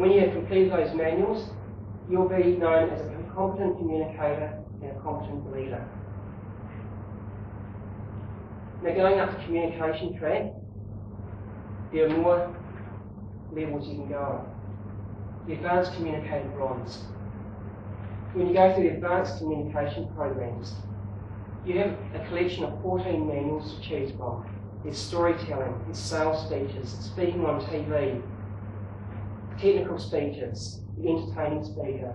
when you have completed those manuals, you'll be known as a competent communicator and a competent leader. Now, going up the communication track, there are more levels you can go on. The Advanced Communicator Bronze. When you go through the Advanced Communication programs, you have a collection of 14 manuals to choose from. There's storytelling, there's sales speeches, speaking on TV, technical speeches, the entertaining speaker.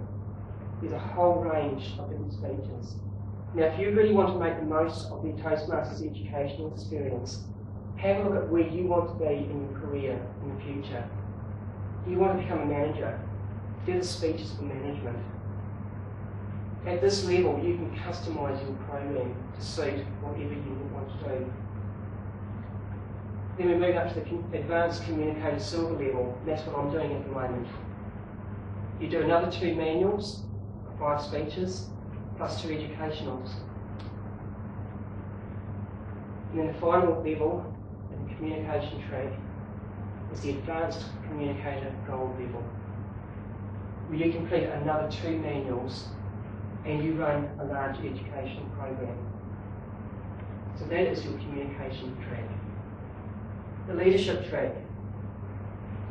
There's a whole range of different speeches. Now, if you really want to make the most of the Toastmasters educational experience, have a look at where you want to be in your career in the future. Do you want to become a manager? Do the speeches for management. At this level, you can customise your program to suit whatever you want to do. Then we move up to the Advanced Communicator Silver level, and that's what I'm doing at the moment. You do another 2 manuals, 5 speeches, plus 2 educationals. And then the final level in the communication track is the Advanced Communicator Gold level, where you complete another 2 manuals and you run a large education program. So that is your communication track. The leadership track.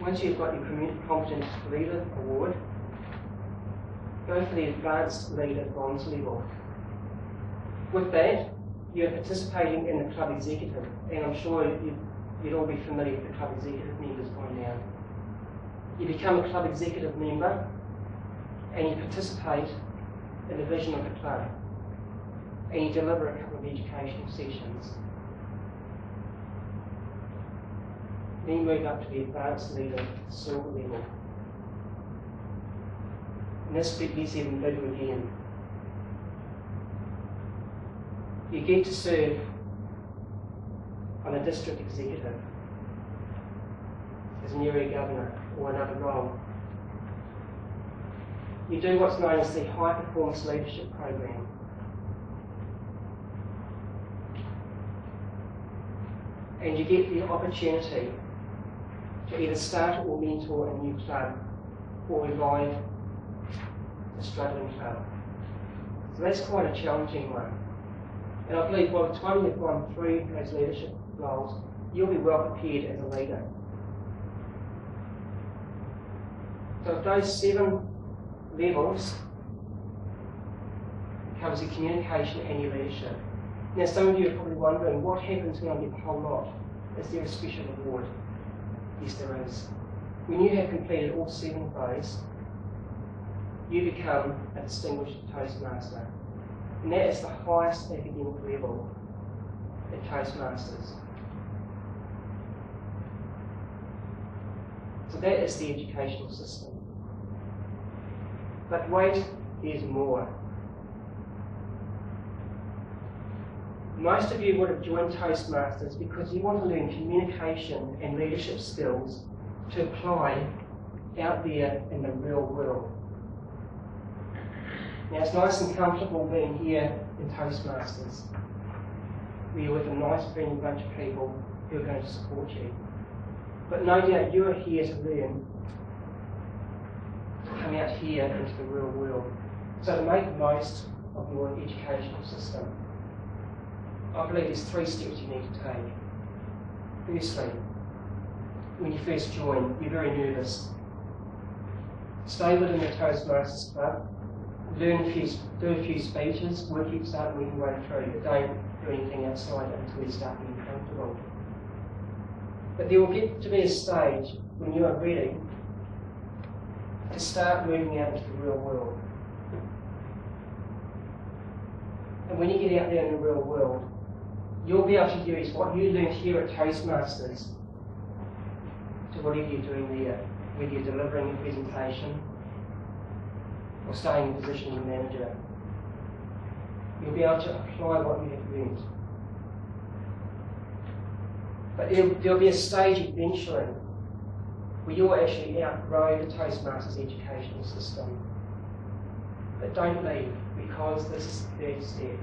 Once you've got your Competent Leader Award, go for the Advanced Leader Bronze level. With that, you're participating in the Club Executive, and I'm sure you'd all be familiar with the Club Executive members by now. You become a Club Executive member, and you participate in the vision of the club, and you deliver a couple of educational sessions. Then you move up to the Advanced Leader Silver level. And this bit gets even bigger again. You get to serve on a district executive, as an area governor or another role. You do what's known as the High Performance Leadership Program. And you get the opportunity to either start or mentor a new club or revive a struggling club. So that's quite a challenging one. And I believe by the time you've gone through those leadership roles, you'll be well prepared as a leader. So of those 7 levels covers your communication and your leadership. Now, some of you are probably wondering, what happens when I get the whole lot? Is there a special award? Yes, there is. When you have completed all 7 of those, you become a distinguished Toastmaster. And that is the highest academic level at Toastmasters. So that is the educational system. But wait, there's more. Most of you would have joined Toastmasters because you want to learn communication and leadership skills to apply out there in the real world. Now, it's nice and comfortable being here in Toastmasters, where you're with a nice friendly bunch of people who are going to support you. But no doubt you are here to learn, to come out here into the real world. So to make the most of your educational system, I believe there's 3 steps you need to take. Firstly, when you first join, you're very nervous. Stay within the Toastmasters Club, do a few speeches, start working your way through, but don't do anything outside until you start getting comfortable. But there will get to be a stage when you are ready to start moving out into the real world. And when you get out there in the real world, you'll be able to use what you learned here at Toastmasters to whatever you're doing there, whether you're delivering a presentation or staying in the position of a manager. You'll be able to apply what you have learned. But there'll be a stage eventually where you'll actually outgrow the Toastmasters educational system. But don't leave, because this is the 3rd step.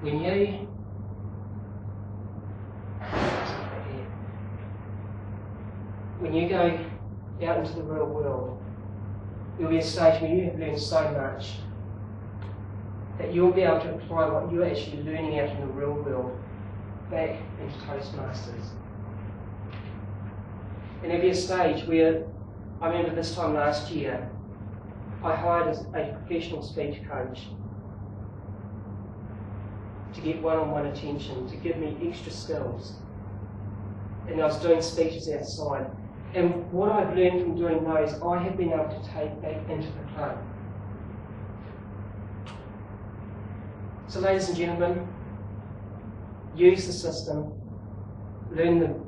When you when you go out into the real world, there'll be a stage where you have learned so much that you'll be able to apply what you're actually learning out in the real world back into Toastmasters. And there'll be a stage where, I remember this time last year, I hired a professional speech coach to get one-on-one attention, to give me extra skills. And I was doing speeches outside. And what I've learned from doing those, I have been able to take back into the club. So ladies and gentlemen, use the system, learn them,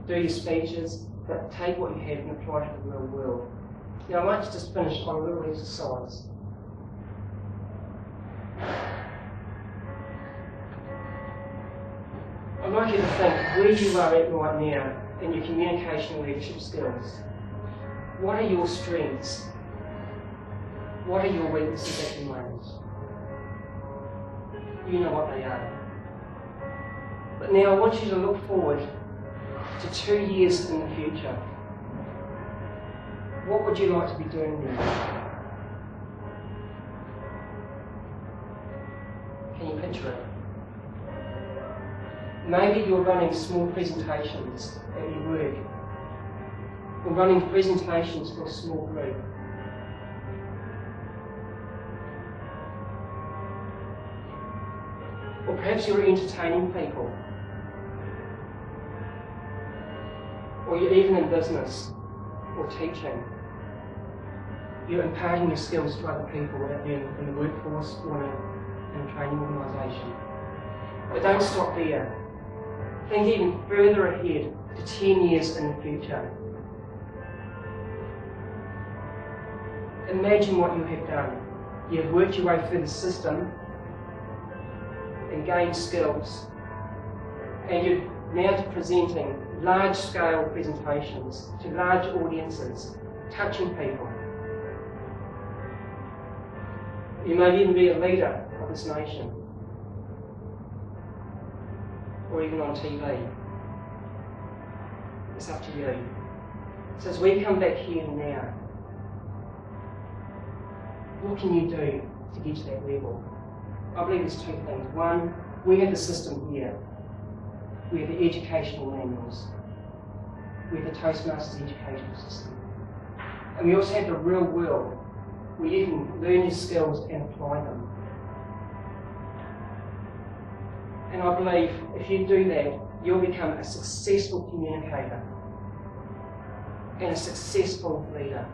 do your speeches, but take what you have and apply it to the real world. Now I want to just finish on a little exercise. I'd like you to think where you are at right now in your communication and leadership skills. What are your strengths? What are your weaknesses at the moment? You know what they are. But now I want you to look forward to 2 years in the future. What would you like to be doing then? Can you picture it? Maybe you're running small presentations at your work, or running presentations for a small group. Or perhaps you're entertaining people. Or you're even in business or teaching. You're imparting your skills to other people out there in the workforce or in a training organisation. But don't stop there. Think even further ahead to 10 years in the future. Imagine what you have done. You have worked your way through the system and gained skills, and you're now presenting large-scale presentations to large audiences, touching people. You may even be a leader of this nation, or even on TV. It's up to you. So as we come back here now, what can you do to get to that level? I believe there's two things. One, we have the system here. We have the educational manuals. We have the Toastmasters Educational System. And we also have the real world, where you can learn your skills and apply them. And I believe if you do that, you'll become a successful communicator and a successful leader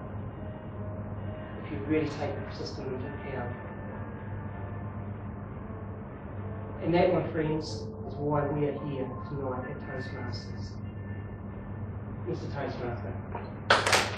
if you really take the system into account. And that, my friends, is why we are here tonight at Toastmasters. Mr. Toastmaster.